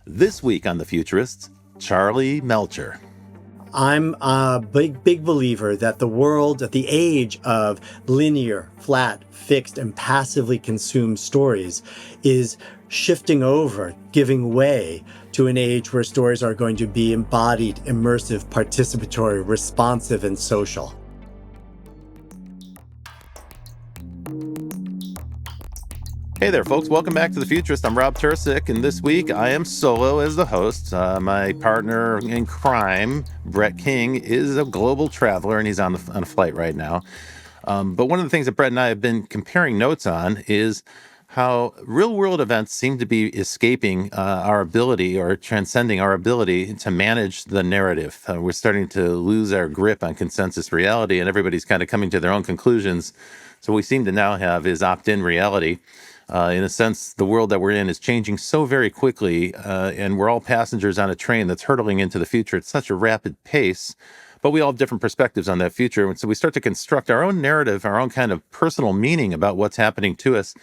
This week on The Futurists, Charlie Melcher. I'm a big believer that the age of linear, flat, fixed, and passively consumed stories is shifting over, giving way to an age where stories are going to be embodied, immersive, participatory, responsive, and social. Hey there, folks. Welcome back to The Futurist. I'm Rob Tercek, and this week I am solo as the host. My partner in crime, Brett King, is a global traveler, and he's on a flight right now. But one of the things that Brett and I have been comparing notes on is how real-world events seem to be escaping our ability or transcending our ability to manage the narrative. We're starting to lose our grip on consensus reality, and everybody's kind of coming to their own conclusions. So what we seem to now have is opt-in reality. In a sense, the world that we're in is changing so very quickly, and we're all passengers on a train that's hurtling into the future at such a rapid pace. But we all have different perspectives on that future. And so we start to construct our own narrative, our own kind of personal meaning about what's happening to us.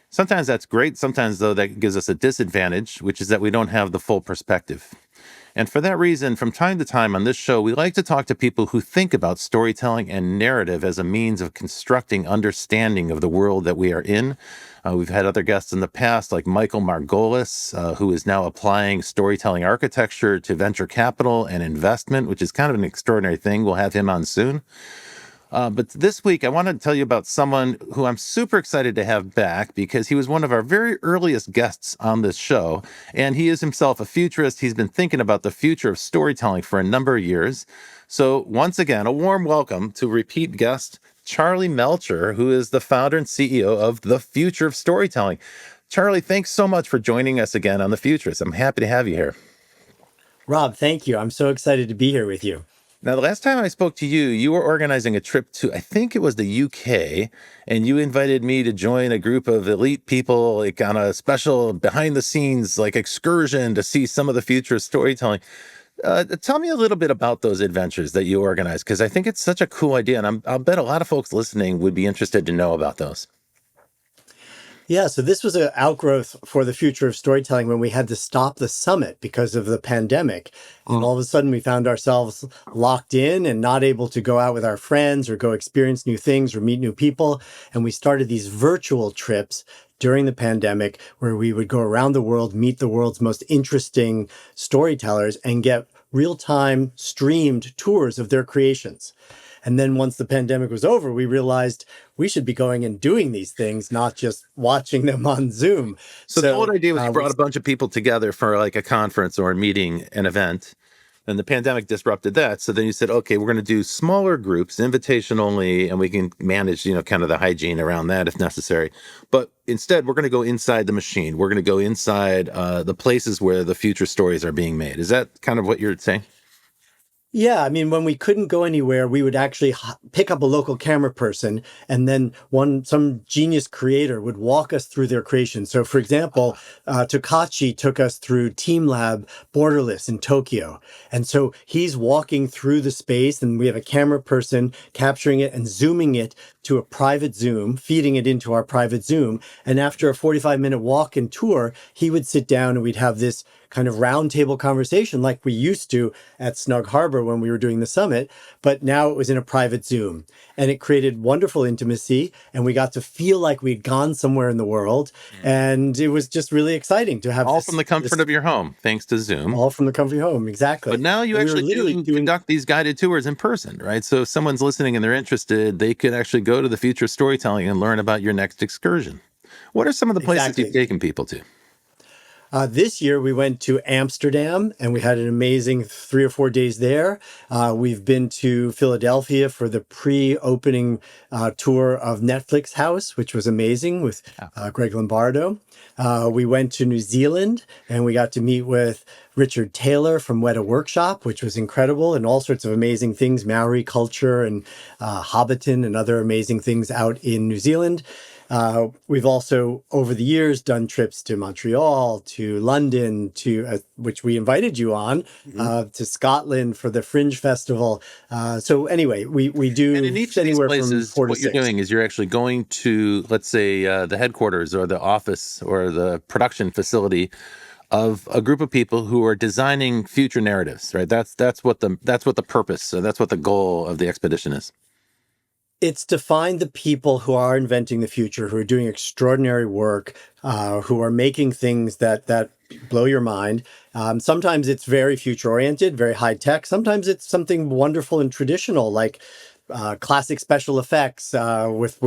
Sometimes that's great. Sometimes, though, that gives us a disadvantage, which is that we don't have the full perspective. And for that reason, from time to time on this show, we like to talk to people who think about storytelling and narrative as a means of constructing understanding of the world that we are in. We've had other guests in the past, like Michael Margolis, who is now applying storytelling architecture to venture capital and investment, which is kind of an extraordinary thing. We'll have him on soon. But this week, I want to tell you about someone who I'm super excited to have back because he was one of our very earliest guests on this show. And he is himself a futurist. He's been thinking about the future of storytelling for a number of years. So once again, a warm welcome to repeat guest, Charlie Melcher, who is the founder and CEO of The Future of Storytelling. Charlie, thanks so much for joining us again on The Futurist. I'm happy to have you here. Rob, thank you. I'm so excited to be here with you. Now, the last time I spoke to you, you were organizing a trip to, I think it was the UK, and you invited me to join a group of elite people, like on a special behind the scenes, like excursion to see some of the future storytelling. Tell me a little bit about those adventures that you organized, because I think it's such a cool idea, and I'll bet a lot of folks listening would be interested to know about those. Yeah, so this was an outgrowth for the future of storytelling when we had to stop the summit because of the pandemic. And all of a sudden we found ourselves locked in and not able to go out with our friends or go experience new things or meet new people. And we started these virtual trips during the pandemic where we would go around the world, meet the world's most interesting storytellers and get real-time streamed tours of their creations. And then once the pandemic was over, we realized we should be going and doing these things, not just watching them on Zoom. So the old idea was you brought a bunch of people together for like a conference or a meeting, an event, and the pandemic disrupted that. So then you said, okay, we're going to do smaller groups, invitation only, and we can manage, kind of the hygiene around that if necessary. But instead, we're going to go inside the machine. We're going to go inside the places where the future stories are being made. Is that kind of what you're saying? Yeah, I mean, when we couldn't go anywhere, we would actually pick up a local camera person, and then some genius creator would walk us through their creation. So, for example, Tokachi took us through Team Lab Borderless in Tokyo, and so he's walking through the space, and we have a camera person capturing it and zooming it to a private Zoom, feeding it into our private Zoom. And after a 45-minute walk and tour, he would sit down and we'd have this kind of roundtable conversation like we used to at Snug Harbor when we were doing the summit, but now it was in a private Zoom. And it created wonderful intimacy, and we got to feel like we'd gone somewhere in the world. And it was just really exciting to have all from the comfort of your home, thanks to Zoom. All from the comfort of your home, exactly. But now you actually conduct these guided tours in person, right? So if someone's listening and they're interested, they could actually go to the Future of Storytelling and learn about your next excursion. What are some of the places you've taken people to? This year we went to Amsterdam and we had an amazing 3 or 4 days there. We've been to Philadelphia for the pre-opening tour of Netflix House, which was amazing with Greg Lombardo. We went to New Zealand and we got to meet with Richard Taylor from Weta Workshop, which was incredible, and all sorts of amazing things, Maori culture and Hobbiton and other amazing things out in New Zealand. We've also, over the years, done trips to Montreal, to London, to which we invited you on, to Scotland for the Fringe Festival. So anyway, we do and in each of these places, what you're doing is you're actually going to, let's say, the headquarters or the office or the production facility of a group of people who are designing future narratives, right? That's what the purpose, so that's what the goal of the expedition is. It's to find the people who are inventing the future, who are doing extraordinary work, who are making things that blow your mind. Sometimes it's very future oriented, very high tech. Sometimes it's something wonderful and traditional, like classic special effects with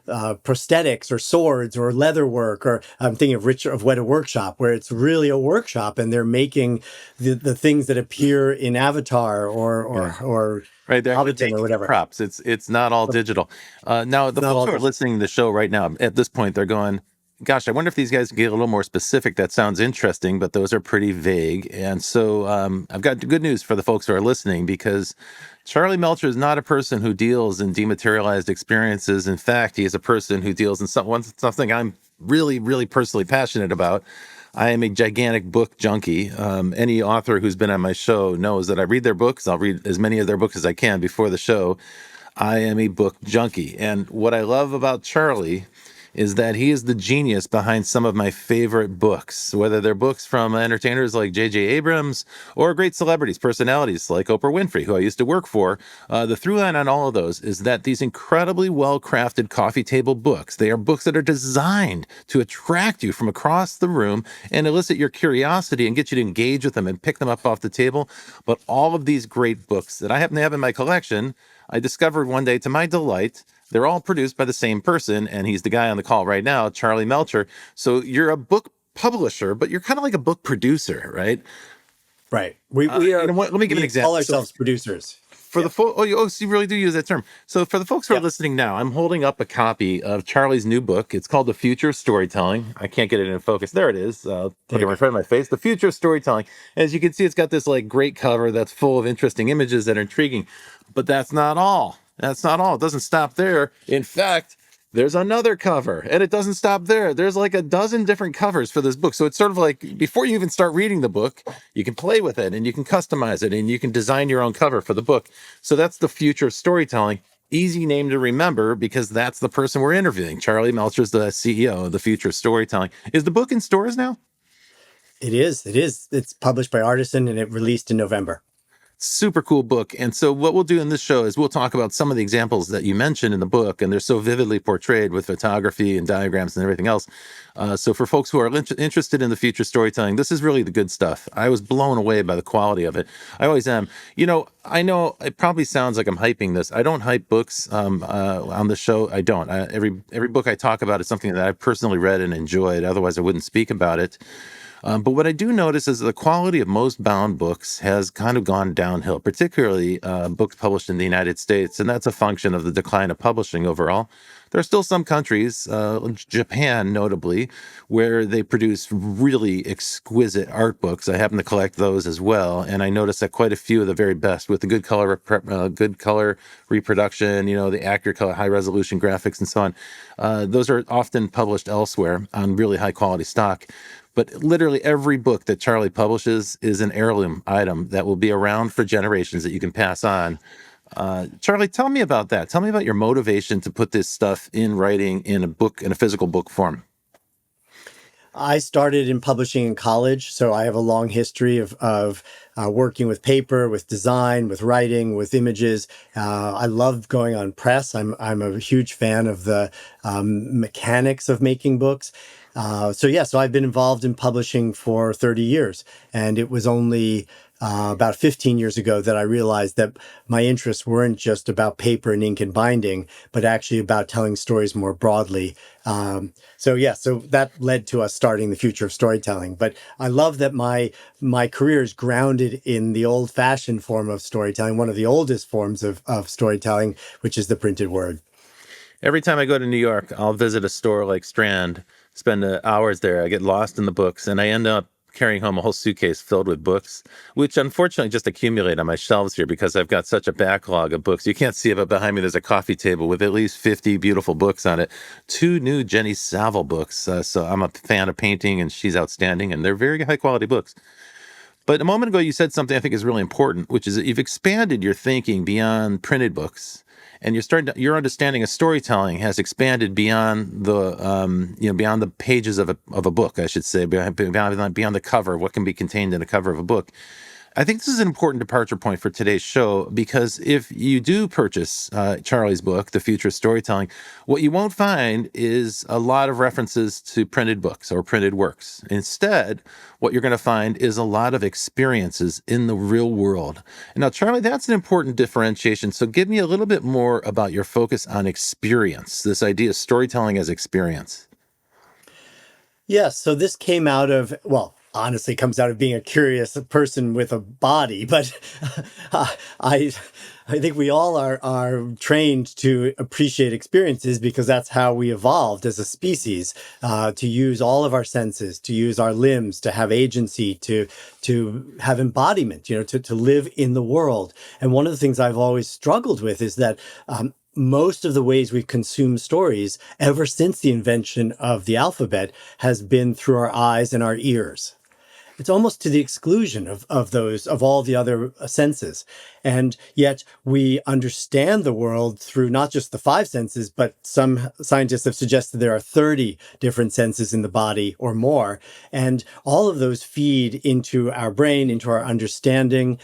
prosthetics or swords or leather work. Or I'm thinking of Richard of Weta Workshop, where it's really a workshop and they're making the things that appear in Avatar Yeah. or Right, they're actually Hobbiton or making the whatever. props. It's not all digital. Now, It's the not folks all who are digital. listening to the show right now, at this point, they're going, "Gosh, I wonder if these guys can get a little more specific. That sounds interesting, but those are pretty vague." And so, I've got good news for the folks who are listening because Charlie Melcher is not a person who deals in dematerialized experiences. In fact, he is a person who deals in something I'm really, really personally passionate about. I am a gigantic book junkie. Any author who's been on my show knows that I read their books. I'll read as many of their books as I can before the show. I am a book junkie. And what I love about Charlie is that he is the genius behind some of my favorite books, whether they're books from entertainers like J.J. Abrams or great celebrities, personalities like Oprah Winfrey, who I used to work for. The through line on all of those is that these incredibly well-crafted coffee table books, they are books that are designed to attract you from across the room and elicit your curiosity and get you to engage with them and pick them up off the table. But all of these great books that I happen to have in my collection, I discovered one day to my delight, they're all produced by the same person, and he's the guy on the call right now, Charlie Melcher. So you're a book publisher, but you're kind of like a book producer, right? Right. We You are. know what? Let me give an We call example. So ourselves producers. for Yeah. the so you really do use that term. So for the folks who are Yeah. listening now, I'm holding up a copy of Charlie's new book. It's called The Future of Storytelling. I can't get it in focus. There it is. There Put you it in go. front of my face. The Future of Storytelling. As you can see, it's got this like great cover that's full of interesting images that are intriguing. But that's not all. That's not all. It doesn't stop there. In fact, there's another cover, and it doesn't stop there. There's like a dozen different covers for this book. So it's sort of like before you even start reading the book, you can play with it and you can customize it and you can design your own cover for the book. So that's the future of storytelling. Easy name to remember because that's the person we're interviewing. Charlie Melcher's the CEO of the future of storytelling. Is the book in stores now? It is. It is. It's published by Artisan and it released in November. Super cool book. And so what we'll do in this show is we'll talk about some of the examples that you mentioned in the book, and they're so vividly portrayed with photography and diagrams and everything else. So for folks who are interested in the future storytelling, this is really the good stuff. I was blown away by the quality of it. I always am. You I know it probably sounds like I'm hyping this. I don't hype books on the show. I don't. Every book I talk about is something that I've personally read and enjoyed. Otherwise, I wouldn't speak about it. But what I do notice is the quality of most bound books has kind of gone downhill, particularly books published in the United States. And that's a function of the decline of publishing overall. There are still some countries, Japan notably, where they produce really exquisite art books. I happen to collect those as well. And I notice that quite a few of the very best with the good color reproduction, the accurate color, high resolution graphics and so on. Those are often published elsewhere on really high quality stock. But literally every book that Charlie publishes is an heirloom item that will be around for generations that you can pass on. Charlie, tell me about that. Tell me about your motivation to put this stuff in writing in a book, in a physical book form. I started in publishing in college, so I have a long history of working with paper, with design, with writing, with images. I love going on press. I'm a huge fan of the mechanics of making books. So I've been involved in publishing for 30 years, and it was only about 15 years ago that I realized that my interests weren't just about paper and ink and binding, but actually about telling stories more broadly. So that led to us starting the future of storytelling. But I love that my career is grounded in the old-fashioned form of storytelling, one of the oldest forms of storytelling, which is the printed word. Every time I go to New York, I'll visit a store like Strand, spend hours there. I get lost in the books, and I end up carrying home a whole suitcase filled with books, which unfortunately just accumulate on my shelves here because I've got such a backlog of books. You can't see it, but behind me there's a coffee table with at least 50 beautiful books on it. Two new Jenny Savile books. So I'm a fan of painting, and she's outstanding, and they're very high quality books. But a moment ago, you said something I think is really important, which is that you've expanded your thinking beyond printed books, and your understanding of storytelling has expanded beyond beyond the pages of a book, I should say, beyond the cover, what can be contained in a cover of a book. I think this is an important departure point for today's show because if you do purchase Charlie's book, The Future of Storytelling, what you won't find is a lot of references to printed books or printed works. Instead, what you're going to find is a lot of experiences in the real world. And now, Charlie, that's an important differentiation. So give me a little bit more about your focus on experience, this idea of storytelling as experience. Yes, so this came out of, well, honestly, comes out of being a curious person with a body, but I I think we all are trained to appreciate experiences because that's how we evolved as a species, to use all of our senses, to use our limbs, to have agency, to have embodiment, to live in the world. And one of the things I've always struggled with is that most of the ways we've consumed stories ever since the invention of the alphabet has been through our eyes and our ears. It's almost to the exclusion of all the other senses. And yet we understand the world through not just the five senses, but some scientists have suggested there are 30 different senses in the body or more. And all of those feed into our brain, into our understanding.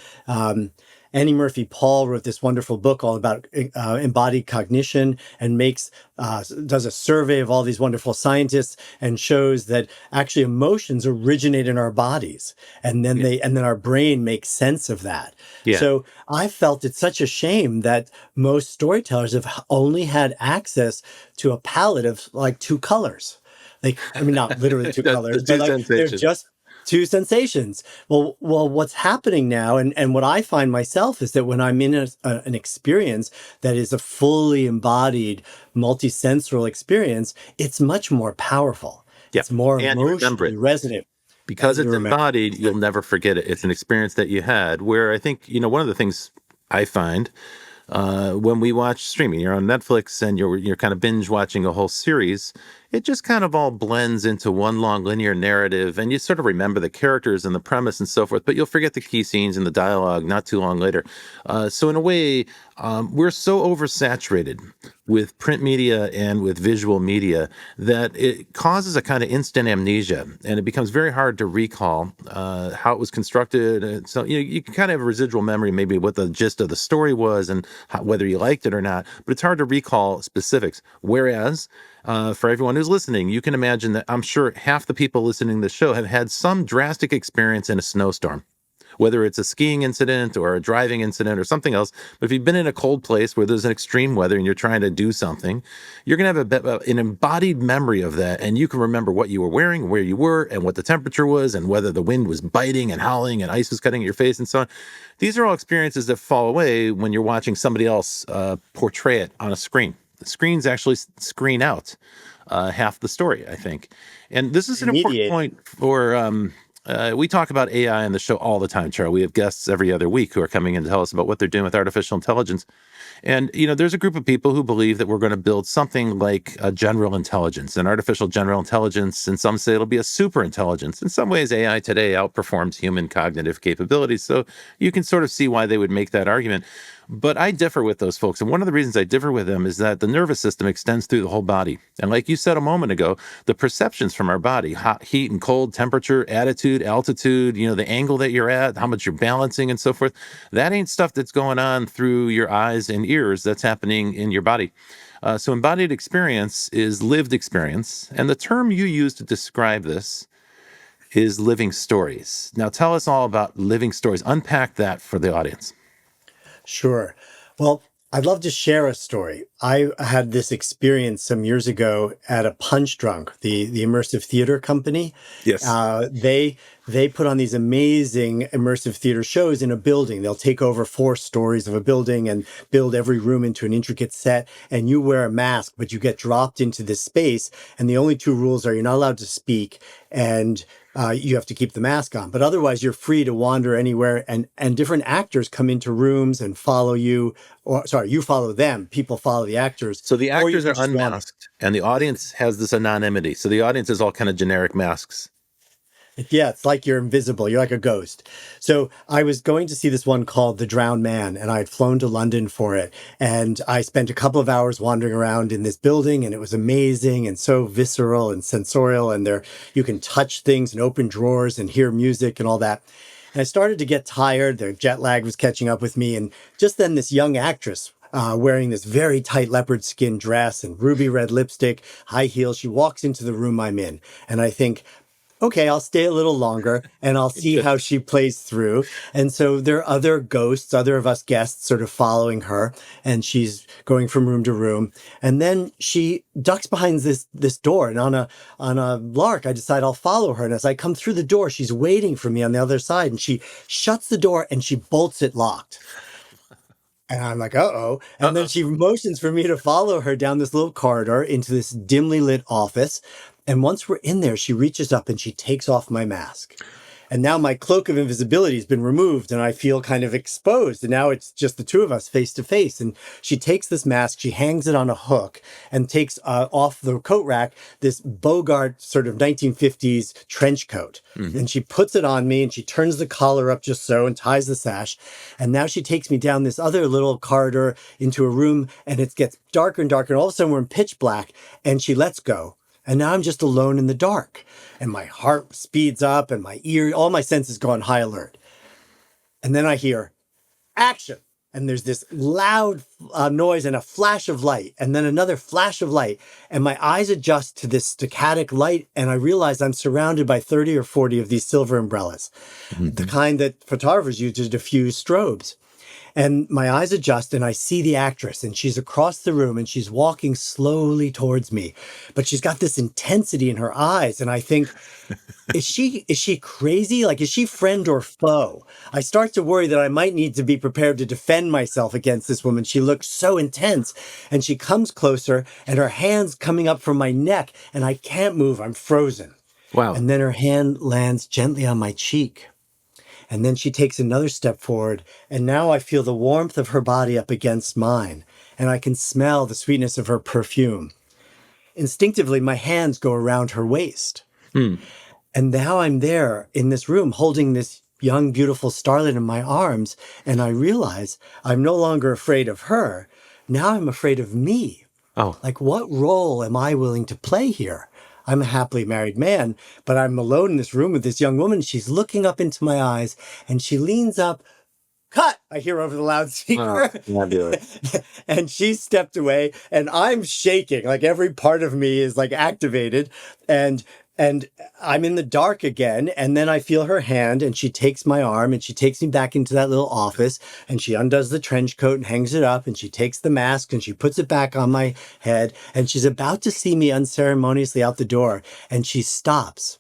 Annie Murphy Paul wrote this wonderful book all about embodied cognition and does a survey of all these wonderful scientists and shows that actually emotions originate in our bodies, and then our brain makes sense of that. Yeah. So I felt it's such a shame that most storytellers have only had access to a palette of like two colors. Like, I mean, not literally two colors, The but two like they're sensations. just two sensations. Well, what's happening now, and what I find myself is that when I'm in an experience that is a fully embodied, multisensory experience, it's much more powerful. Yeah. It's more And you remember emotionally it. resonant, Because and you it's remember. embodied, you'll never forget it. It's an experience that you had. Where I think, one of the things I find when we watch streaming, you're on Netflix and you're kind of binge watching a whole series, it just kind of all blends into one long linear narrative, and you sort of remember the characters and the premise and so forth, but you'll forget the key scenes and the dialogue not too long later. So in a way, we're so oversaturated with print media and with visual media that it causes a kind of instant amnesia, and it becomes very hard to recall how it was constructed. And so you can kind of have a residual memory, maybe what the gist of the story was and whether you liked it or not, but it's hard to recall specifics. Whereas for everyone who's listening, you can imagine that I'm sure half the people listening to the show have had some drastic experience in a snowstorm, whether it's a skiing incident or a driving incident or something else. But if you've been in a cold place where there's an extreme weather and you're trying to do something, you're going to have an embodied memory of that. And you can remember what you were wearing, where you were, and what the temperature was, and whether the wind was biting and howling and ice was cutting at your face and so on. These are all experiences that fall away when you're watching somebody else portray it on a screen. The screens actually screen out half the story, I think. And this is They an important mediate. point for we talk about AI on the show all the time, Charlie. We have guests every other week who are coming in to tell us about what they're doing with artificial intelligence. And, there's a group of people who believe that we're going to build something like a general intelligence, an artificial general intelligence, and some say it'll be a super intelligence. In some ways, AI today outperforms human cognitive capabilities. So you can sort of see why they would make that argument. But I differ with those folks. And one of the reasons I differ with them is that the nervous system extends through the whole body. And like you said a moment ago, the perceptions from our body, hot, heat and cold, temperature, attitude, altitude, the angle that you're at, how much you're balancing and so forth, that ain't stuff that's going on through your eyes and ears. That's happening in your body. So embodied experience is lived experience. And the term you use to describe this is living stories. Now tell us all about living stories. Unpack that for the audience. Sure. Well, I'd love to share a story. I had this experience some years ago at a Punch Drunk, the immersive theater company. Yes. They put on these amazing immersive theater shows in a building. They'll take over 4 stories of a building and build every room into an intricate set. And you wear a mask, but you get dropped into this space. And the only 2 rules are you're not allowed to speak, and you have to keep the mask on. But otherwise, you're free to wander anywhere. And different actors come into rooms and follow you. Or sorry, you follow them. People follow the actors. So the Or you actors can are just wander. unmasked and the audience has this anonymity. So the audience is all kind of generic masks. Yeah, it's like you're invisible. You're like a ghost. So I was going to see this one called The Drowned Man, and I had flown to London for it. And I spent a couple of hours wandering around in this building, and it was amazing and so visceral and sensorial. And there, you can touch things and open drawers and hear music and all that. And I started to get tired. The jet lag was catching up with me. And just then, this young actress, wearing this very tight leopard skin dress and ruby red lipstick, high heels, she walks into the room I'm in. And I think, okay, I'll stay a little longer and I'll see how she plays through. And so there are other ghosts, other of us guests sort of following her, and she's going from room to room. And then she ducks behind this door, and on a lark, I decide I'll follow her. And as I come through the door, she's waiting for me on the other side, and she shuts the door and she bolts it locked. And I'm like, uh-oh. And then she motions for me to follow her down this little corridor into this dimly lit office. And once we're in there, she reaches up and she takes off my mask. And now my cloak of invisibility has been removed and I feel kind of exposed. And now it's just the two of us face to face. And she takes this mask, she hangs it on a hook and takes off the coat rack this Bogart sort of 1950s trench coat. Mm-hmm. And she puts it on me and she turns the collar up just so and ties the sash. And now she takes me down this other little corridor into a room and it gets darker and darker. And all of a sudden we're in pitch black and she lets go. And now I'm just alone in the dark and my heart speeds up and my ear, all my senses go on high alert. And then I hear action. And there's this loud noise and a flash of light and then another flash of light. And my eyes adjust to this staccatic light. And I realize I'm surrounded by 30 or 40 of these silver umbrellas, the kind that photographers use to diffuse strobes. And my eyes adjust and I see the actress and she's across the room and she's walking slowly towards me, but she's got this intensity in her eyes. And I think, is she crazy? Like, is she friend or foe? I start to worry that I might need to be prepared to defend myself against this woman. She looks so intense and she comes closer and her hand's coming up from my neck and I can't move. I'm frozen. Wow. And then her hand lands gently on my cheek. And then she takes another step forward, and now I feel the warmth of her body up against mine, and I can smell the sweetness of her perfume. Instinctively, my hands go around her waist. And now I'm there in this room holding this young, beautiful starlet in my arms, and I realize I'm no longer afraid of her. Now I'm afraid of me. Oh. Like, what role am I willing to play here? I'm a happily married man, but I'm alone in this room with this young woman. She's looking up into my eyes and she leans up. Cut! I hear over the loudspeaker. And she stepped away and I'm shaking. Like every part of me is like activated and I'm in the dark again. And then I feel her hand and she takes my arm and she takes me back into that little office and she undoes the trench coat and hangs it up and she takes the mask and she puts it back on my head and she's about to see me unceremoniously out the door and she stops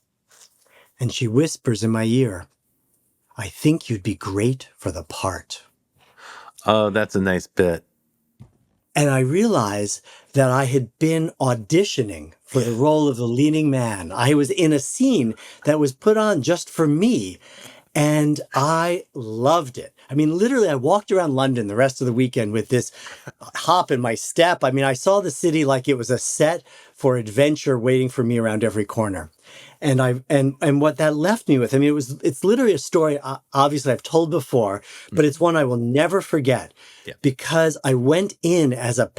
and she whispers in my ear, "I think you'd be great for the part." Oh, that's a nice bit. And I realized that I had been auditioning for the role of the leading man. I was in a scene that was put on just for me. And I loved it. I mean, literally, I walked around London the rest of the weekend with this hop in my step. I mean, I saw the city like it was a set for adventure waiting for me around every corner. And what that left me with, I mean, it's literally a story, obviously I've told before, but it's one I will never forget because I went in as a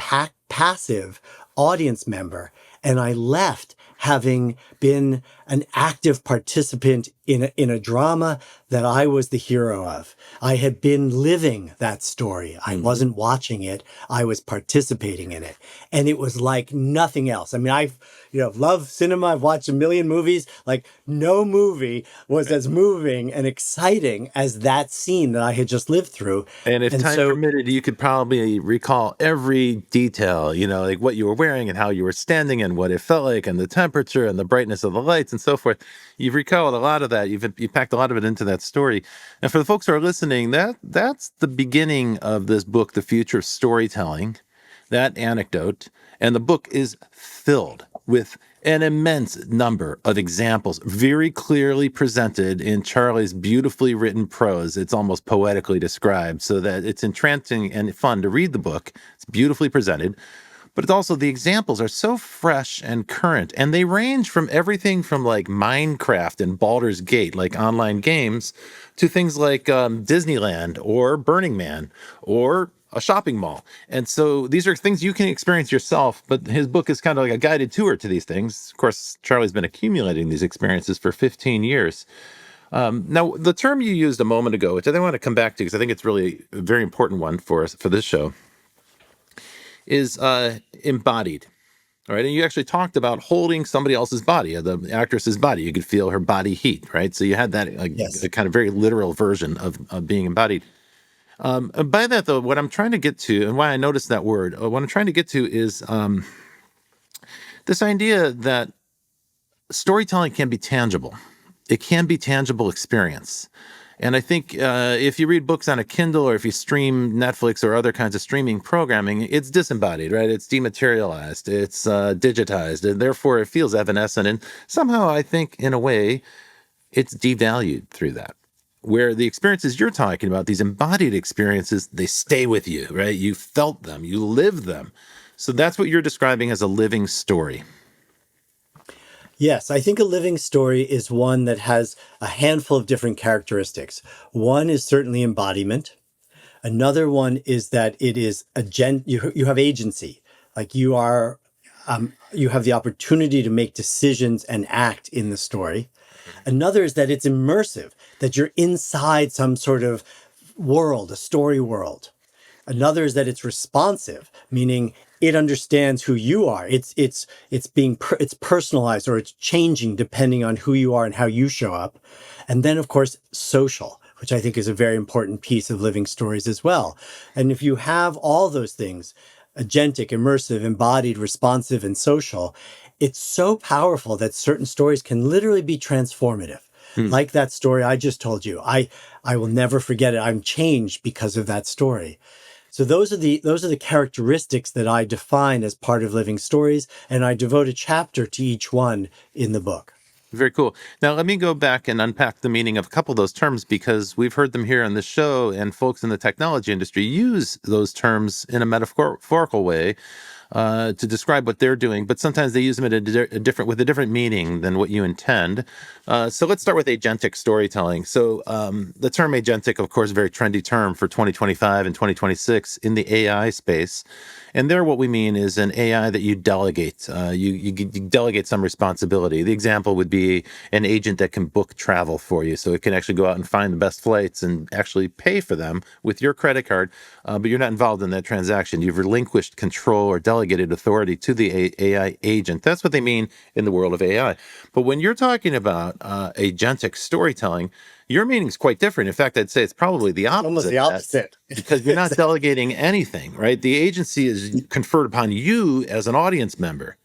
passive audience member and I left having been an active participant in a drama that I was the hero of. I had been living that story. I wasn't watching it. I was participating in it. And it was like nothing else. I mean, I've love cinema. I've watched a million movies. Like no movie was as moving and exciting as that scene that I had just lived through. And if time permitted, you could probably recall every detail, like what you were wearing and how you were standing and what it felt like and the temperature and the brightness of the lights and so forth. You've recalled a lot of that. You've packed a lot of it into that story. And for the folks who are listening, that's the beginning of this book, The Future of Storytelling, that anecdote. And the book is filled with an immense number of examples, very clearly presented in Charlie's beautifully written prose. It's almost poetically described so that it's entrancing and fun to read the book. It's beautifully presented. but it's also the examples are so fresh and current, and they range from everything from like Minecraft and Baldur's Gate, like online games, to things like Disneyland or Burning Man or a shopping mall. And so these are things you can experience yourself, but his book is kind of like a guided tour to these things. Of course, Charlie's been accumulating these experiences for 15 years. Now, the term you used a moment ago, which I think I want to come back to because I think it's really a very important one for us for this show, is embodied. All right. And you actually talked about holding somebody else's body, the actress's body. You could feel her body heat, right? So you had that a Yes. kind of very literal version of being embodied. By that, though, what I'm trying to get to, and why I noticed that word, what I'm trying to get to is this idea that storytelling can be tangible. It can be tangible experience. And I think if you read books on a Kindle or if you stream Netflix or other kinds of streaming programming, it's disembodied, right? It's dematerialized, it's digitized, and therefore it feels evanescent. And somehow I think, in a way, it's devalued through that. Where the experiences you're talking about, these embodied experiences, they stay with you, right? You felt them, you lived them. So that's what you're describing as a living story. Yes, I think a living story is one that has a handful of different characteristics. One is certainly embodiment. Another one is that it is you have agency, like you have the opportunity to make decisions and act in the story. Another is that it's immersive, that you're inside some sort of world, a story world. Another is that it's responsive, meaning it understands who you are. It's personalized, or it's changing depending on who you are and how you show up. And then of course social, which I think is a very important piece of living stories as well. And if you have all those things, agentic, immersive, embodied, responsive, and social, it's so powerful that certain stories can literally be transformative. Hmm. Like that story I just told you. I will never forget it. I'm changed because of that story. So those are the characteristics that I define as part of living stories, and I devote a chapter to each one in the book. Very cool. Now, let me go back and unpack the meaning of a couple of those terms because we've heard them here on the show, and folks in the technology industry use those terms in a metaphorical way to describe what they're doing, but sometimes they use them in with a different meaning than what you intend. So let's start with agentic storytelling. So the term agentic, of course, a very trendy term for 2025 and 2026 in the AI space. And there, what we mean is an AI that you delegate. You delegate some responsibility. The example would be an agent that can book travel for you, so it can actually go out and find the best flights and actually pay for them with your credit card, but you're not involved in that transaction. You've relinquished control or delegated authority to the AI agent. That's what they mean in the world of AI. But when you're talking about agentic storytelling, your meaning is quite different. In fact, I'd say it's probably the Almost opposite the of that, opposite. because you're not delegating anything, right? The agency is conferred upon you as an audience member.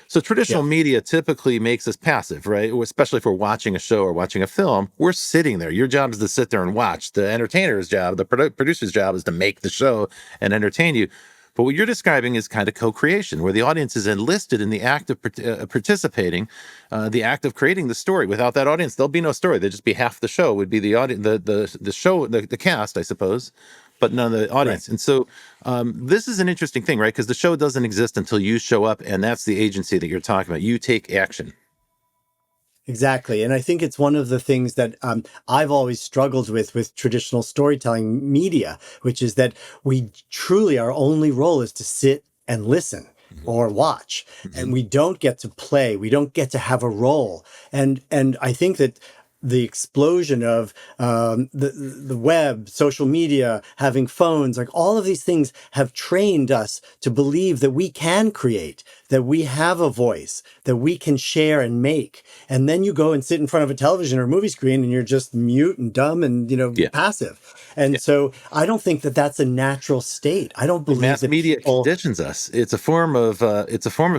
So traditional Yeah. media typically makes us passive, right? Especially if we're watching a show or watching a film, we're sitting there. Your job is to sit there and watch. The entertainer's job, the producer's job is to make the show and entertain you. But what you're describing is kind of co-creation, where the audience is enlisted in the act of participating, the act of creating the story. Without that audience, there'll be no story. There'd just be half the show would be the audience, the show, the cast, I suppose, but none of the Right. audience. And so this is an interesting thing, right? Because the show doesn't exist until you show up, and that's the agency that you're talking about. You take action. Exactly. And I think it's one of the things that I've always struggled with traditional storytelling media, which is that we truly, our only role is to sit and listen Mhm. or watch, and Mhm. we don't get to play. We don't get to have a role. And I think that the explosion of the web, social media, having phones, like all of these things have trained us to believe that we can create, that we have a voice, that we can share and make. And then you go and sit in front of a television or movie screen and you're just mute and dumb and, Yeah. passive. And Yeah. so I don't think that that's a natural state. I don't believe Mass that media people, conditions us. It's a form of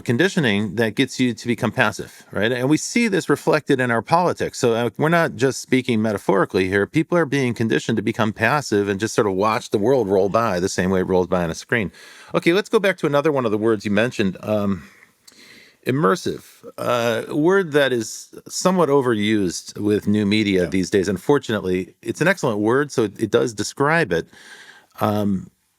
conditioning that gets you to become passive, right? And we see this reflected in our politics. So we're not just speaking metaphorically here. People are being conditioned to become passive and just sort of watch the world roll by the same way it rolls by on a screen. Okay, let's go back to another one of the words you mentioned. Immersive, a word that is somewhat overused with new media yeah, these days. Unfortunately, it's an excellent word, so it does describe it.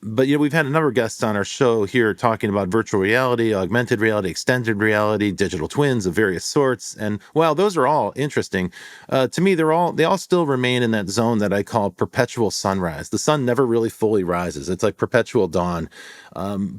But we've had a number of guests on our show here talking about virtual reality, augmented reality, extended reality, digital twins of various sorts. And while those are all interesting, to me, they all still remain in that zone that I call perpetual sunrise. The sun never really fully rises. It's like perpetual dawn.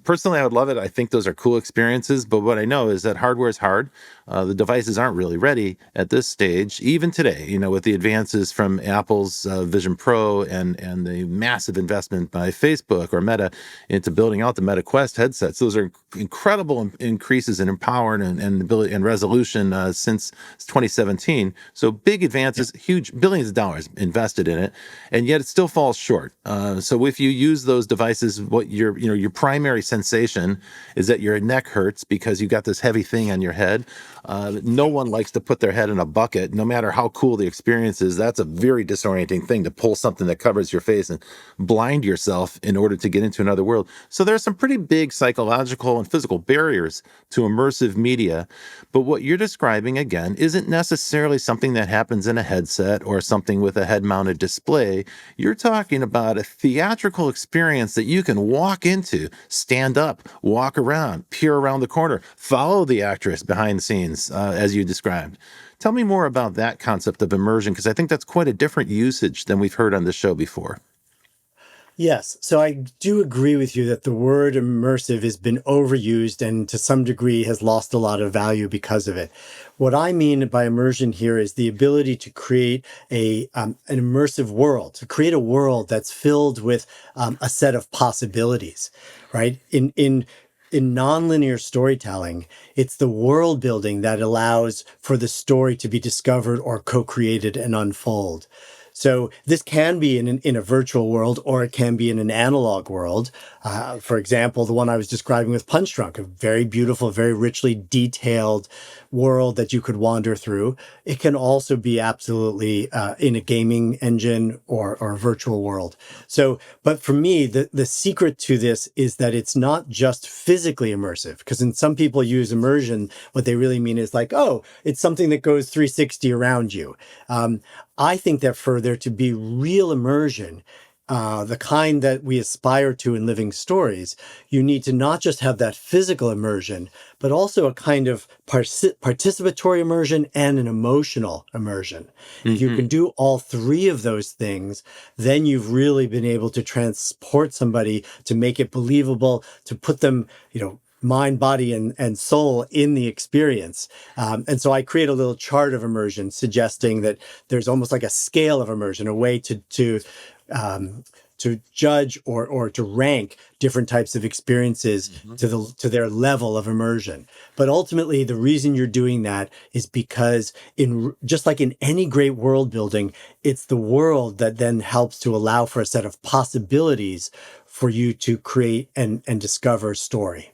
Personally, I would love it. I think those are cool experiences. But what I know is that hardware is hard. The devices aren't really ready at this stage, even today, with the advances from Apple's Vision Pro and the massive investment by Facebook or Meta into building out the Meta Quest headsets. Those are incredible increases in power and ability and resolution since 2017. So big advances, huge billions of dollars invested in it, and yet it still falls short. So if you use those devices, what your primary sensation is that your neck hurts because you got this heavy thing on your head. No one likes to put their head in a bucket, no matter how cool the experience is. That's a very disorienting thing, to pull something that covers your face and blind yourself in order to get into another world. So there are some pretty big psychological and physical barriers to immersive media. But what you're describing, again, isn't necessarily something that happens in a headset or something with a head-mounted display. You're talking about a theatrical experience that you can walk into, stand up, walk around, peer around the corner, follow the actress behind the scenes, as you described. Tell me more about that concept of immersion, because I think that's quite a different usage than we've heard on this show before. Yes. So I do agree with you that the word immersive has been overused and to some degree has lost a lot of value because of it. What I mean by immersion here is the ability to create an immersive world, to create a world that's filled with a set of possibilities, right? In nonlinear storytelling, it's the world building that allows for the story to be discovered or co-created and unfold. So this can be in a virtual world, or it can be in an analog world. For example, the one I was describing with Punch Drunk, a very beautiful, very richly detailed world that you could wander through. It can also be absolutely in a gaming engine or a virtual world. So, but for me, the secret to this is that it's not just physically immersive, because in some people use immersion, what they really mean is like, oh, it's something that goes 360 around you. I think that for there to be real immersion, the kind that we aspire to in living stories, you need to not just have that physical immersion, but also a kind of participatory immersion and an emotional immersion. If you can do all three of those things, then you've really been able to transport somebody, to make it believable, to put them, mind, body, and soul in the experience. And so I create a little chart of immersion, suggesting that there's almost like a scale of immersion, a way to judge or to rank different types of experiences to their level of immersion. But ultimately, the reason you're doing that is because just like in any great world building, it's the world that then helps to allow for a set of possibilities for you to create and discover a story.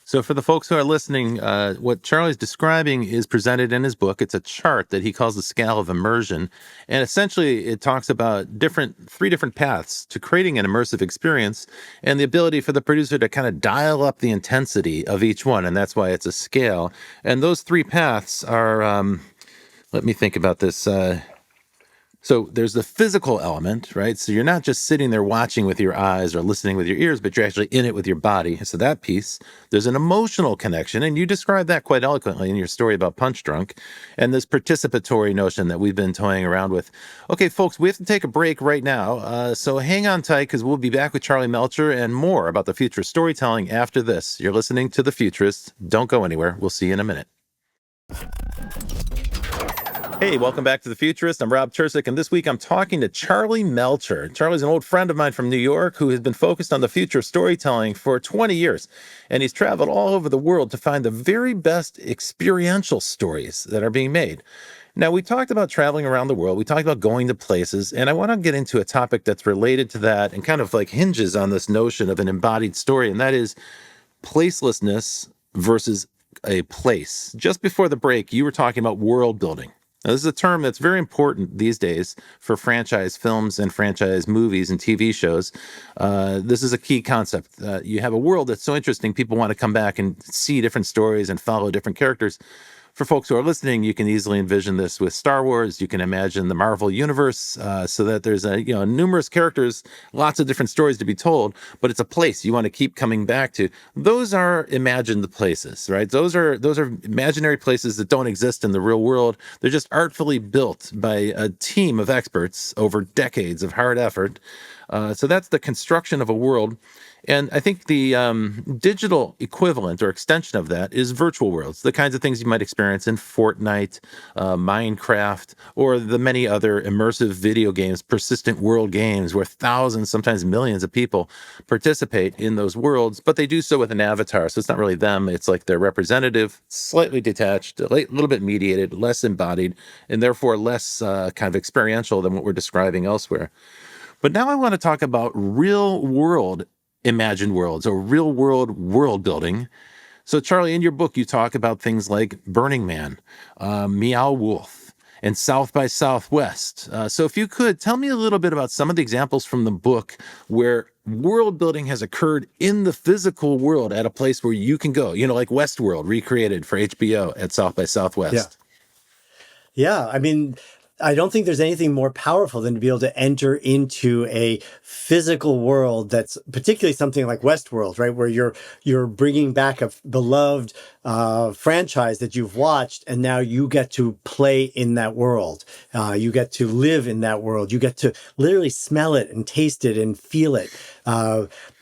So for the folks who are listening, what Charlie's describing is presented in his book. It's a chart that he calls the scale of immersion. And essentially, it talks about three different paths to creating an immersive experience and the ability for the producer to kind of dial up the intensity of each one. And that's why it's a scale. And those three paths are, let me think about this. So there's the physical element, right? So you're not just sitting there watching with your eyes or listening with your ears, but you're actually in it with your body. So that piece. There's an emotional connection, and you described that quite eloquently in your story about Punch Drunk, and this participatory notion that we've been toying around with. Okay, folks, we have to take a break right now. So hang on tight, because we'll be back with Charlie Melcher and more about the future of storytelling after this. You're listening to The Futurists. Don't go anywhere. We'll see you in a minute. Hey, welcome back to The Futurist. I'm Rob Tercek, and this week I'm talking to Charlie Melcher. Charlie's an old friend of mine from New York who has been focused on the future of storytelling for 20 years, and he's traveled all over the world to find the very best experiential stories that are being made. Now, we talked about traveling around the world. We talked about going to places, and I want to get into a topic that's related to that and kind of like hinges on this notion of an embodied story, and that is placelessness versus a place. Just before the break, you were talking about world building. Now, this is a term that's very important these days for franchise films and franchise movies and TV shows. This is a key concept. You have a world that's so interesting, people want to come back and see different stories and follow different characters. for folks who are listening, you can easily envision this with Star Wars. You can imagine the Marvel universe, so that there's numerous characters, lots of different stories to be told, but it's a place you want to keep coming back to. Those are imagined places, right? Those are imaginary places that don't exist in the real world. They're just artfully built by a team of experts over decades of hard effort. So that's the construction of a world. And I think the digital equivalent or extension of that is virtual worlds, the kinds of things you might experience in Fortnite, Minecraft, or the many other immersive video games, persistent world games, where thousands, sometimes millions of people participate in those worlds, but they do so with an avatar. So it's not really them. It's like they're representative, slightly detached, a little bit mediated, less embodied, and therefore less kind of experiential than what we're describing elsewhere. But now I want to talk about real world imagined worlds or real world building. So, Charlie, in your book, you talk about things like Burning Man, Meow Wolf, and South by Southwest. So if you could tell me a little bit about some of the examples from the book where world building has occurred in the physical world at a place where you can go, like Westworld recreated for HBO at South by Yeah. Southwest. Yeah. I mean, I don't think there's anything more powerful than to be able to enter into a physical world that's particularly something like Westworld, right? Where you're bringing back a beloved franchise that you've watched, and now you get to play in that world. You get to live in that world. You get to literally smell it and taste it and feel it.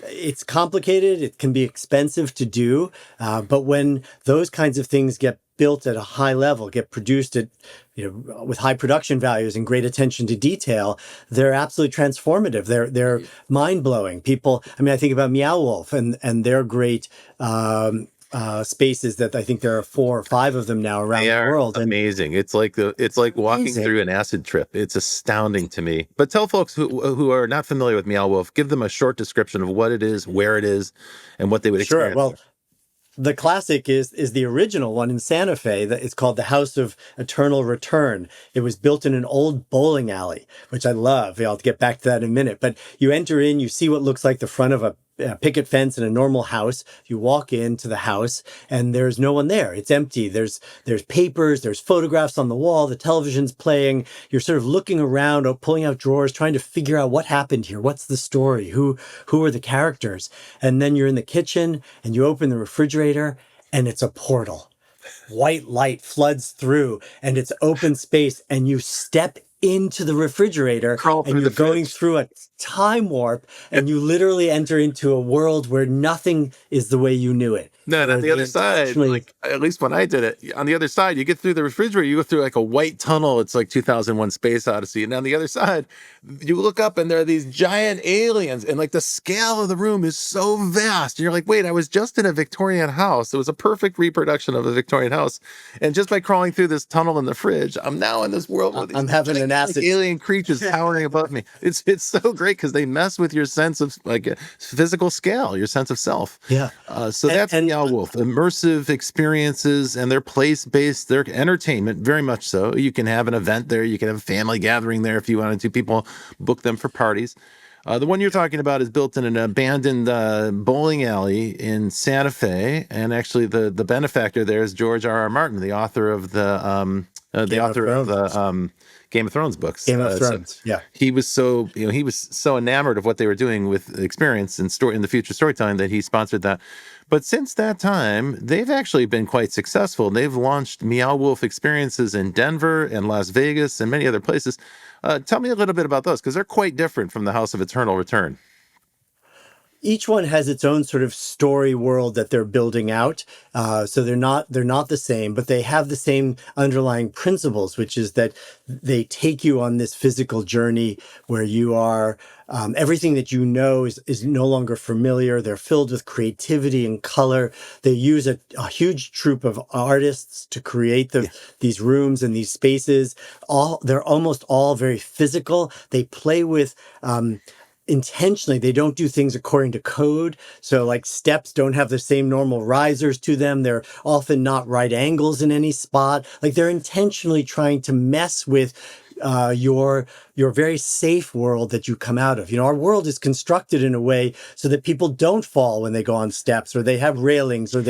It's complicated. It can be expensive to do. But when those kinds of things get built at a high level, get produced at, with high production values and great attention to detail, they're absolutely transformative. They're mind blowing. People, I mean, I think about Meow Wolf and their great spaces that I think there are 4 or 5 of them now around They the are world. And amazing. It's like walking amazing. through an acid trip. It's astounding to me. But tell folks who are not familiar with Meow Wolf, give them a short description of what it is, where it is, and what they would Sure. experience. Well, the classic is the original one in Santa Fe. It's called the House of Eternal Return. It was built in an old bowling alley, which I love. I'll get back to that in a minute. But you enter in, you see what looks like the front of a picket fence in a normal house. You walk into the house and there's no one there. It's empty. There's papers, there's photographs on the wall, the television's playing. You're sort of looking around, pulling out drawers, trying to figure out what happened here. What's the story? Who are the characters? And then you're in the kitchen and you open the refrigerator and it's a portal. White light floods through and it's open space, and you step into the refrigerator and you're going through a time warp, and you literally enter into a world where nothing is the way you knew it. No, and on the other side, like at least when I did it, on the other side, you get through the refrigerator, you go through like a white tunnel. It's like 2001 Space Odyssey. And on the other side, you look up and there are these giant aliens, and like the scale of the room is so vast. And you're like, wait, I was just in a Victorian house. It was a perfect reproduction of a Victorian house. And just by crawling through this tunnel in the fridge, I'm now in this world with these I'm having an acid alien creatures towering above me. It's so great because they mess with your sense of like physical scale, your sense of self. Yeah. So that's Meow Wolf. Immersive experiences, and they're place-based, they're entertainment, very much so. You can have an event there, you can have a family gathering there if you wanted to. People book them for parties. The one you're talking about is built in an abandoned bowling alley in Santa Fe, and actually the benefactor there is George R.R. Martin, the author of the Game of Thrones books. Game of Thrones. Yeah. He was so enamored of what they were doing with experience and story in the future storytelling that he sponsored that. But since that time, they've actually been quite successful. They've launched Meow Wolf experiences in Denver and Las Vegas and many other places. Tell me a little bit about those, because they're quite different from the House of Eternal Return. Each one has its own sort of story world that they're building out. So they're not the same, but they have the same underlying principles, which is that they take you on this physical journey where you are, everything that you know is no longer familiar. They're filled with creativity and color. They use a huge troupe of artists to create these rooms and these spaces. They're almost all very physical. They play with, intentionally, they don't do things according to code. So like steps don't have the same normal risers to them. They're often not right angles in any spot. Like they're intentionally trying to mess with your your very safe world that you come out of. Our world is constructed in a way so that people don't fall when they go on steps, or they have railings, or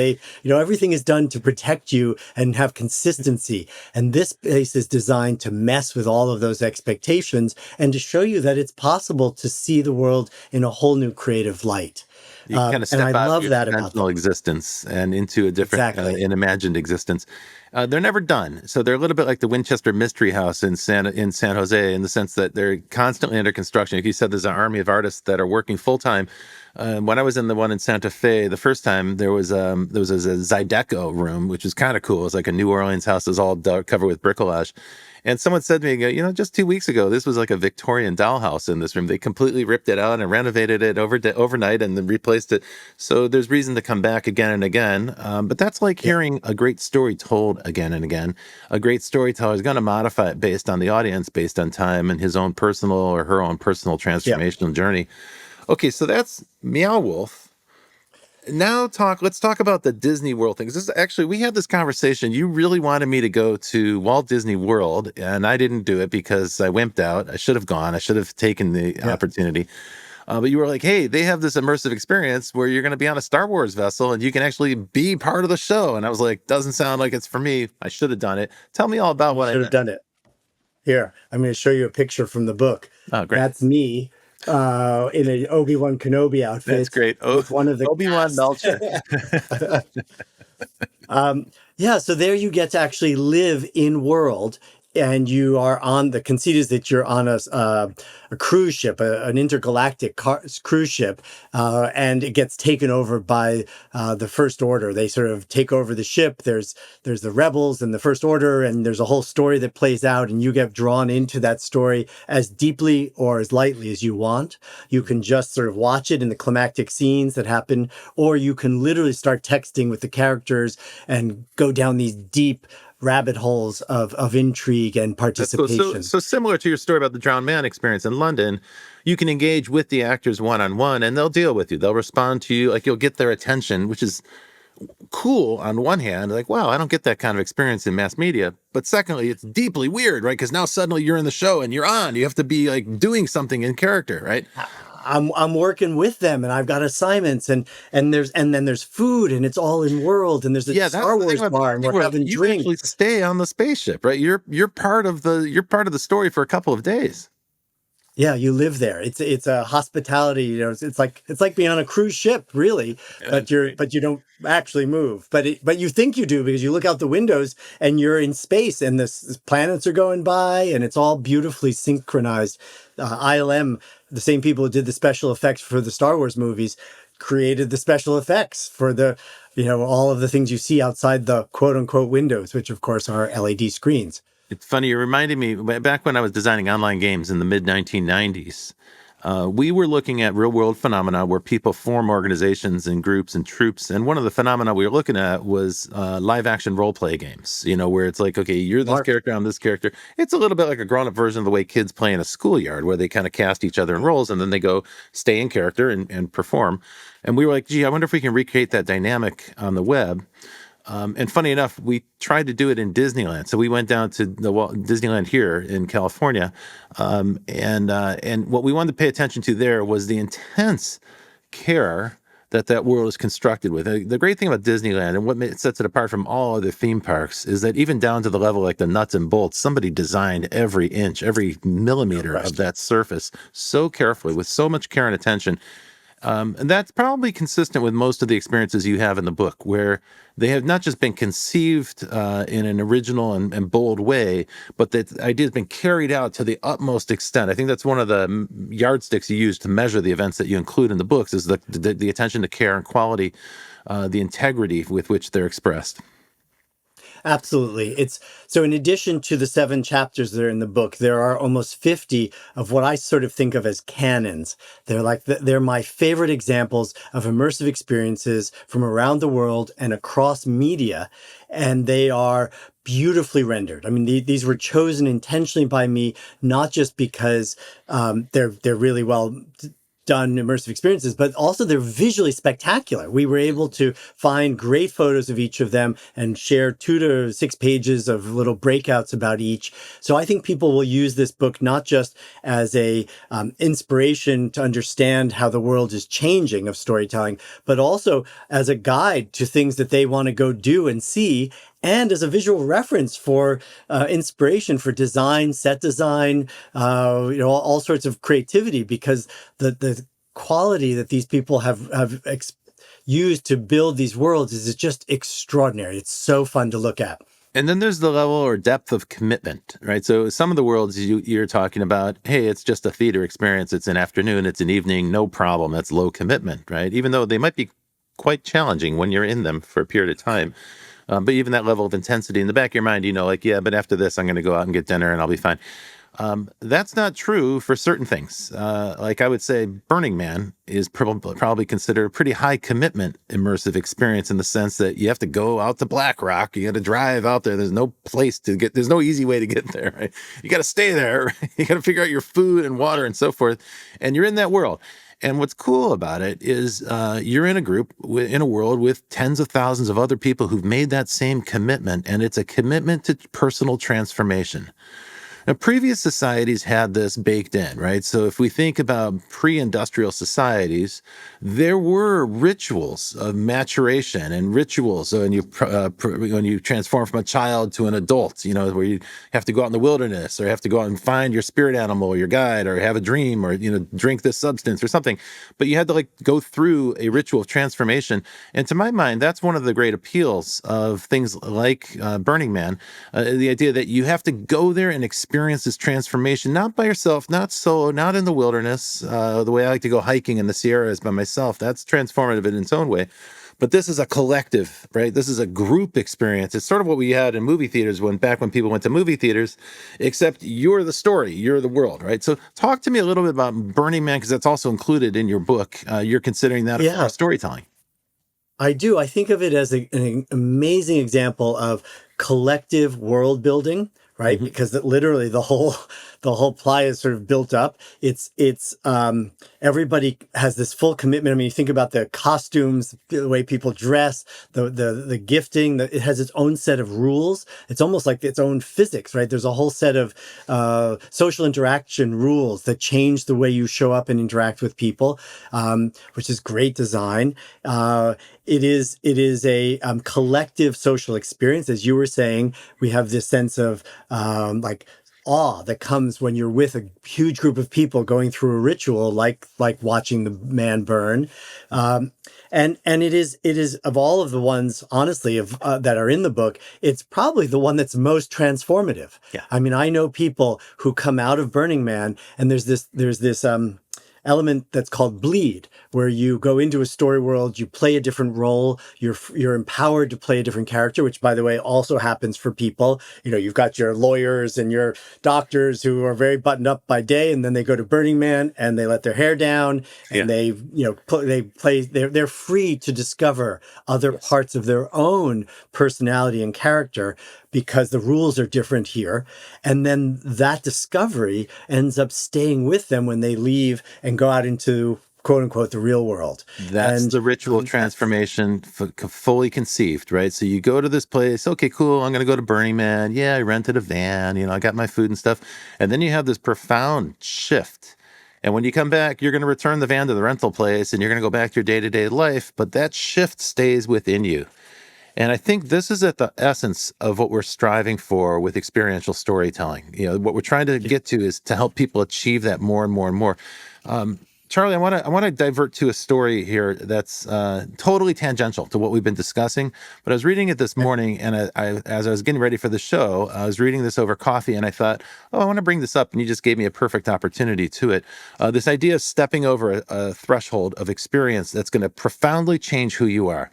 everything is done to protect you and have consistency. And this place is designed to mess with all of those expectations and to show you that it's possible to see the world in a whole new creative light. You kind of And I step out of love your that about conventional them. existence and into a different, Exactly. an imagined existence. They're never done, so they're a little bit like the Winchester Mystery House in San Jose, in the sense that they're constantly under construction. Like you said, there's an army of artists that are working full time. When I was in the one in Santa Fe the first time, there was a Zydeco room, which was kind of cool. It was like a New Orleans house, it was all covered with bricolage. And someone said to me, just 2 weeks ago, this was like a Victorian dollhouse in this room. They completely ripped it out and renovated it overnight and then replaced it. So there's reason to come back again and again. But that's like Yeah. hearing a great story told again and again. A great storyteller is going to modify it based on the audience, based on time and his own personal or her own personal Yeah. transformational journey. Okay, so that's Meow Wolf. Let's talk about the Disney World things. This is actually, we had this conversation. You really wanted me to go to Walt Disney World, and I didn't do it because I wimped out. I should have gone. I should have taken the Yeah. opportunity. But you were like, hey, they have this immersive experience where you're going to be on a Star Wars vessel and you can actually be part of the show. And I was like, doesn't sound like it's for me. I should have done it. Tell me all about You what I should have missed. done it. Here, I'm going to show you a picture from the book. Oh, great. That's me in an Obi-Wan Kenobi That's outfit great. Oh, with one of the Obi-Wan cast. Melcher. Yeah, so there you get to actually live in world, and you are on the conceit is that you're on a cruise ship, an intergalactic cruise ship, and it gets taken over by the First Order. They sort of take over the ship. There's the rebels and the First Order, and there's a whole story that plays out, and you get drawn into that story as deeply or as lightly as you want. You can just sort of watch it in the climactic scenes that happen, or you can literally start texting with the characters and go down these deep rabbit holes of intrigue and That's cool. So, participation. so similar to your story about the drowned man experience in London, you can engage with the actors one on one, and they'll deal with you. They'll respond to you, like you'll get their attention, which is cool on one hand. Like, wow, I don't get that kind of experience in mass media. But secondly, it's deeply weird, right? Because now suddenly you're in the show and you're on. You have to be like doing something in character, right? I'm working with them, and I've got assignments, and then there's food, and it's all in world, and there's a Yeah, that's Star the thing Wars about bar, and Disney we're World. having You actually drinks. stay on the spaceship, right? You're part of the story for a couple of days. Yeah, you live there. It's a hospitality. It's like being on a cruise ship, really. Yeah, it's great. But you don't actually move. But you think you do because you look out the windows and you're in space, and the planets are going by, and it's all beautifully synchronized. ILM, the same people who did the special effects for the Star Wars movies, created the special effects for all of the things you see outside the quote unquote windows, which of course are LED screens. It's funny. You reminded me back when I was designing online games in the mid 1990s. We were looking at real world phenomena where people form organizations and groups and troops. And one of the phenomena we were looking at was live action role play games, where it's like, okay, you're this Mark. character, I'm this character. It's a little bit like a grown up version of the way kids play in a schoolyard where they kind of cast each other in roles and then they go stay in character and perform. And we were like, gee, I wonder if we can recreate that dynamic on the web. And funny enough, we tried to do it in Disneyland. So we went down to the Disneyland here in California, and what we wanted to pay attention to there was the intense care that world is constructed with. The great thing about Disneyland and what sets it apart from all other theme parks is that even down to the level like the nuts and bolts, somebody designed every inch, every millimeter of that surface so carefully with so much care and attention. And that's probably consistent with most of the experiences you have in the book, where they have not just been conceived in an original and bold way, but that the idea has been carried out to the utmost extent. I think that's one of the yardsticks you use to measure the events that you include in the books is the attention to care and quality, the integrity with which they're expressed. Absolutely. It's so in addition to the 7 chapters that are in the book, there are almost 50 of what I sort of think of as canons. They're my favorite examples of immersive experiences from around the world and across media. And they are beautifully rendered. I mean, these were chosen intentionally by me, not just because they're really well done immersive experiences, but also they're visually spectacular. We were able to find great photos of each of them and share 2 to 6 pages of little breakouts about each. So I think people will use this book not just as a inspiration to understand how the world is changing of storytelling, but also as a guide to things that they want to go do and see, and as a visual reference for inspiration for design, set design, all sorts of creativity, because the quality that these people have used to build these worlds is just extraordinary. It's so fun to look at. And then there's the level or depth of commitment, right? So some of the worlds you're talking about, hey, it's just a theater experience. It's an afternoon, it's an evening, no problem. That's low commitment, right? Even though they might be quite challenging when you're in them for a period of time. But even that level of intensity in the back of your mind, like, yeah, but after this, I'm going to go out and get dinner and I'll be fine. That's not true for certain things. Like I would say Burning Man is probably considered a pretty high commitment immersive experience, in the sense that you have to go out to Black Rock. You got to drive out there. There's no place to get, there's no easy way to get there, right? You got to stay there. Right? You got to figure out your food and water and so forth. And you're in that world. And what's cool about it is you're in a group, in a world with tens of thousands of other people who've made that same commitment. And it's a commitment to personal transformation. Now, previous societies had this baked in, right? So if we think about pre-industrial societies, there were rituals of maturation and rituals. So when you transform from a child to an adult, where you have to go out in the wilderness, or have to go out and find your spirit animal or your guide, or have a dream, or, drink this substance or something. But you had to go through a ritual of transformation. And to my mind, that's one of the great appeals of things like Burning Man, the idea that you have to go there and experience this transformation, not by yourself, not solo, not in the wilderness, the way I like to go hiking in the Sierras by myself. That's transformative in its own way. But this is a collective, right? This is a group experience. It's sort of what we had in movie theaters back when people went to movie theaters, except you're the story, you're the world, right? So talk to me a little bit about Burning Man, because that's also included in your book. You're considering that for storytelling. I do. I think of it as an amazing example of collective world building, right? Mm-hmm. Because literally the whole plot is sort of built up. It's everybody has this full commitment. I mean, you think about the costumes, the way people dress, the gifting. It has its own set of rules. It's almost like its own physics, right? There's a whole set of social interaction rules that change the way you show up and interact with people, which is great design. It is a collective social experience. As you were saying, we have this sense of awe that comes when you're with a huge group of people going through a ritual, like watching the man burn. And it is of all of the ones, honestly, that are in the book, it's probably the one that's most transformative. Yeah. I mean, I know people who come out of Burning Man, and there's this element that's called bleed, where you go into a story world, you play a different role, you're empowered to play a different character, which, by the way, also happens for people. You've got your lawyers and your doctors who are very buttoned up by day, and then they go to Burning Man and they let their hair down, and they're free to discover other parts of their own personality and character, because the rules are different here. And then that discovery ends up staying with them when they leave and go out into, quote unquote, the real world. That's the ritual transformation fully conceived, right? So you go to this place, okay, cool, I'm going to go to Burning Man. Yeah, I rented a van, I got my food and stuff. And then you have this profound shift. And when you come back, you're going to return the van to the rental place and you're going to go back to your day-to-day life, but that shift stays within you. And I think this is at the essence of what we're striving for with experiential storytelling. What we're trying to get to is to help people achieve that more and more and more. Charlie, I want to divert to a story here that's totally tangential to what we've been discussing. But I was reading it this morning, and as I was getting ready for the show, I was reading this over coffee, and I thought, I want to bring this up, and you just gave me a perfect opportunity to it. This idea of stepping over a threshold of experience that's going to profoundly change who you are.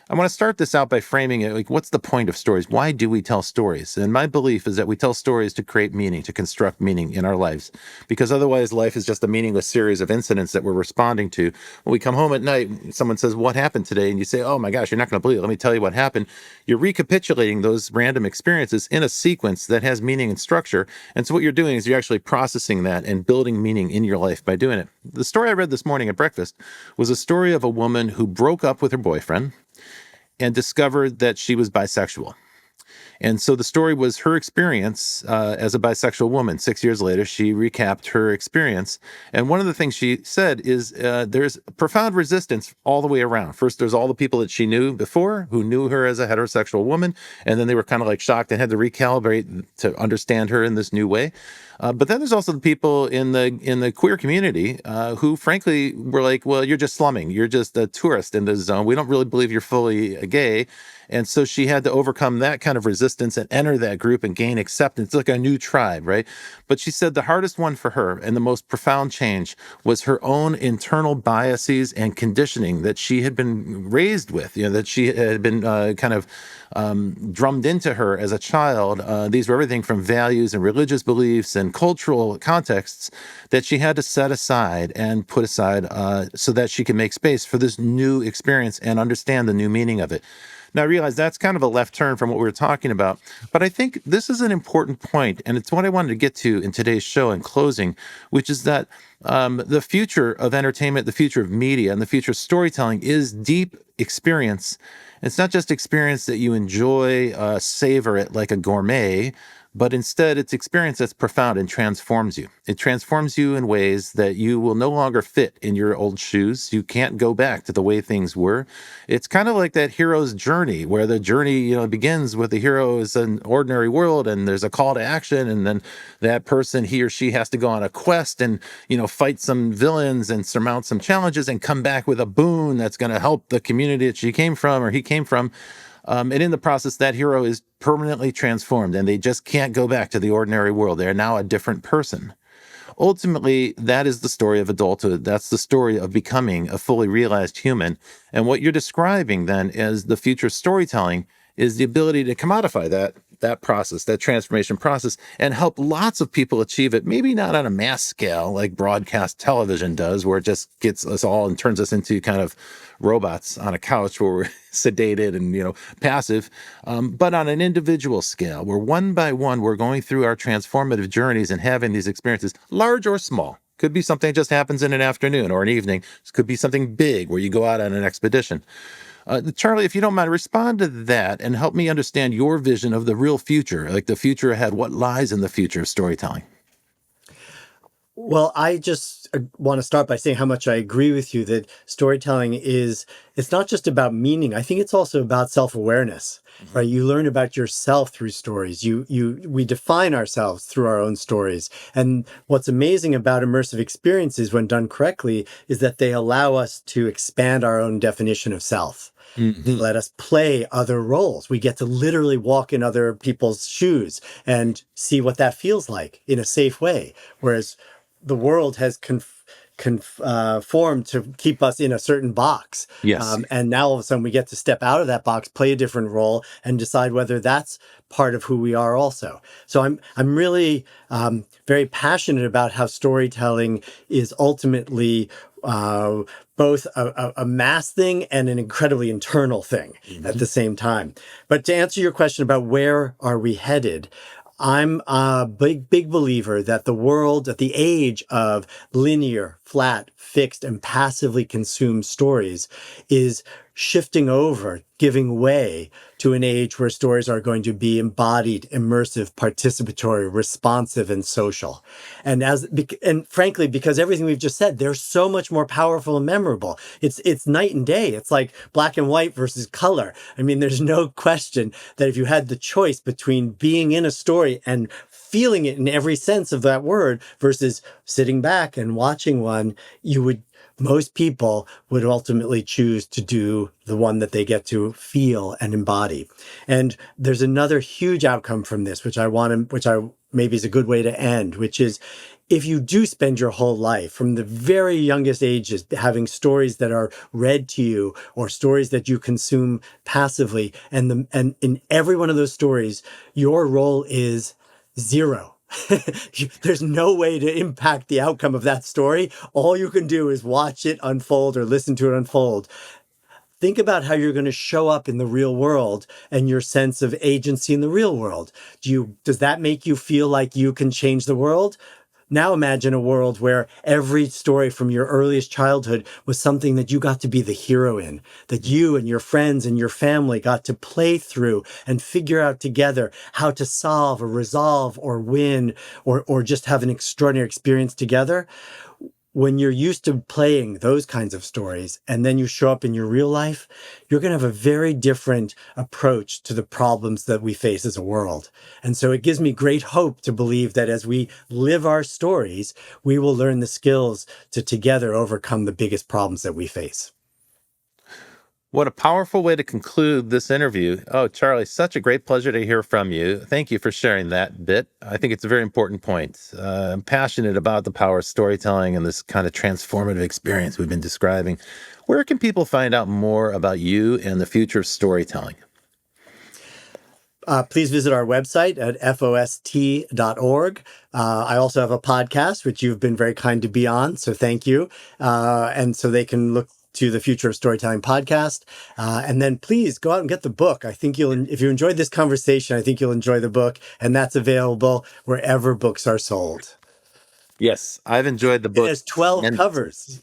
I want to start this out by framing it like, what's the point of stories? Why do we tell stories? And my belief is that we tell stories to create meaning, to construct meaning in our lives, because otherwise life is just a meaningless series of incidents that we're responding to. When we come home at night, someone says, "What happened today?" And you say, "Oh my gosh, you're not going to believe it. Let me tell you what happened." You're recapitulating those random experiences in a sequence that has meaning and structure. And so what you're doing is you're actually processing that and building meaning in your life by doing it. The story I read this morning at breakfast was a story of a woman who broke up with her boyfriend and discovered that she was bisexual. And so the story was her experience as a bisexual woman. 6 years later, she recapped her experience. And one of the things she said is there's profound resistance all the way around. First, there's all the people that she knew before who knew her as a heterosexual woman. And then they were kind of like shocked and had to recalibrate to understand her in this new way. But then there's also the people in the queer community who, frankly, were like, "Well, you're just slumming. You're just a tourist in this zone. We don't really believe you're fully gay." And so she had to overcome that kind of resistance and enter that group and gain acceptance, like a new tribe, right? But she said the hardest one for her and the most profound change was her own internal biases and conditioning that she had been raised with, that she had been kind of drummed into her as a child. These were everything from values and religious beliefs and cultural contexts that she had to set aside and put aside so that she could make space for this new experience and understand the new meaning of it. Now, I realize that's kind of a left turn from what we were talking about, but I think this is an important point, and it's what I wanted to get to in today's show in closing, which is that the future of entertainment, the future of media, and the future of storytelling is deep experience. It's not just experience that you enjoy, savor it like a gourmet, but instead it's experience that's profound and transforms you. It transforms you in ways that you will no longer fit in your old shoes. You can't go back to the way things were. It's kind of like that hero's journey, where the journey, begins with the hero is an ordinary world and there's a call to action, and then that person, he or she, has to go on a quest and, fight some villains and surmount some challenges and come back with a boon that's going to help the community that she came from or he came from. And in the process, that hero is permanently transformed and they just can't go back to the ordinary world. They're now a different person. Ultimately, that is the story of adulthood. That's the story of becoming a fully realized human. And what you're describing then as the future storytelling is the ability to commodify that process, that transformation process, and help lots of people achieve it. Maybe not on a mass scale like broadcast television does, where it just gets us all and turns us into kind of robots on a couch where we're sedated and passive, but on an individual scale, where one by one we're going through our transformative journeys and having these experiences, large or small. Could be something that just happens in an afternoon or an evening. It could be something big where you go out on an expedition. Charlie, if you don't mind, respond to that and help me understand your vision of the real future, like the future ahead. What lies in the future of storytelling? Well, I just want to start by saying how much I agree with you that storytelling it's not just about meaning. I think it's also about self-awareness, right? You learn about yourself through stories. We define ourselves through our own stories. And what's amazing about immersive experiences when done correctly is that they allow us to expand our own definition of self. They let us play other roles. We get to literally walk in other people's shoes and see what that feels like in a safe way. Whereas the world has conformed to keep us in a certain box. Yes. And now all of a sudden we get to step out of that box, play a different role, and decide whether that's part of who we are also. So I'm really very passionate about how storytelling is ultimately both a mass thing and an incredibly internal thing at the same time. But to answer your question about where are we headed, I'm a big believer that the age of linear, flat, fixed, and passively consumed stories is shifting over, giving way to an age where stories are going to be embodied, immersive, participatory, responsive, and social. And frankly, because everything we've just said, they're so much more powerful and memorable. It's night and day. It's like black and white versus color. I mean, there's no question that if you had the choice between being in a story and feeling it in every sense of that word versus sitting back and watching one, most people would ultimately choose to do the one that they get to feel and embody. And there's another huge outcome from this, which I maybe is a good way to end, which is if you do spend your whole life from the very youngest ages having stories that are read to you or stories that you consume passively, and in every one of those stories, your role is zero. There's no way to impact the outcome of that story. All you can do is watch it unfold or listen to it unfold. Think about how you're going to show up in the real world and your sense of agency in the real world. Does that make you feel like you can change the world? Now imagine a world where every story from your earliest childhood was something that you got to be the hero in, that you and your friends and your family got to play through and figure out together how to solve or resolve or win or just have an extraordinary experience together. When you're used to playing those kinds of stories and then you show up in your real life, you're going to have a very different approach to the problems that we face as a world. And so it gives me great hope to believe that as we live our stories, we will learn the skills to together overcome the biggest problems that we face. What a powerful way to conclude this interview. Oh, Charlie, such a great pleasure to hear from you. Thank you for sharing that bit. I think it's a very important point. I'm passionate about the power of storytelling and this kind of transformative experience we've been describing. Where can people find out more about you and the future of storytelling? Please visit our website at fost.org. I also have a podcast, which you've been very kind to be on, so thank you. And so they can look to the Future of Storytelling podcast. And then please go out and get the book. I think if you enjoyed this conversation, I think you'll enjoy the book. And that's available wherever books are sold. Yes, I've enjoyed the book. It has 12 covers.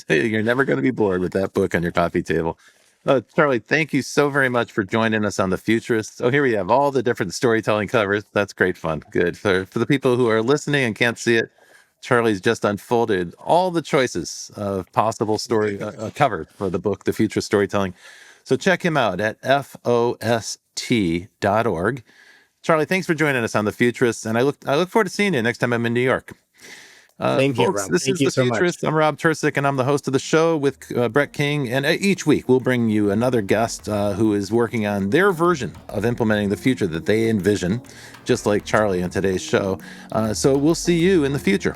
You're never going to be bored with that book on your coffee table. Charlie, thank you so very much for joining us on The Futurists. Oh, here we have all the different storytelling covers. That's great fun. Good. For the people who are listening and can't see it, Charlie's just unfolded all the choices of possible story covers for the book, The Future of Storytelling. So check him out at fost.org. Charlie, thanks for joining us on The Futurists, and I look forward to seeing you next time I'm in New York. Thank you, Folks, Rob. this Thank is you The so Futurists. much. I'm Rob Tercek, and I'm the host of the show with Brett King. And each week, we'll bring you another guest who is working on their version of implementing the future that they envision, just like Charlie on today's show. So we'll see you in the future.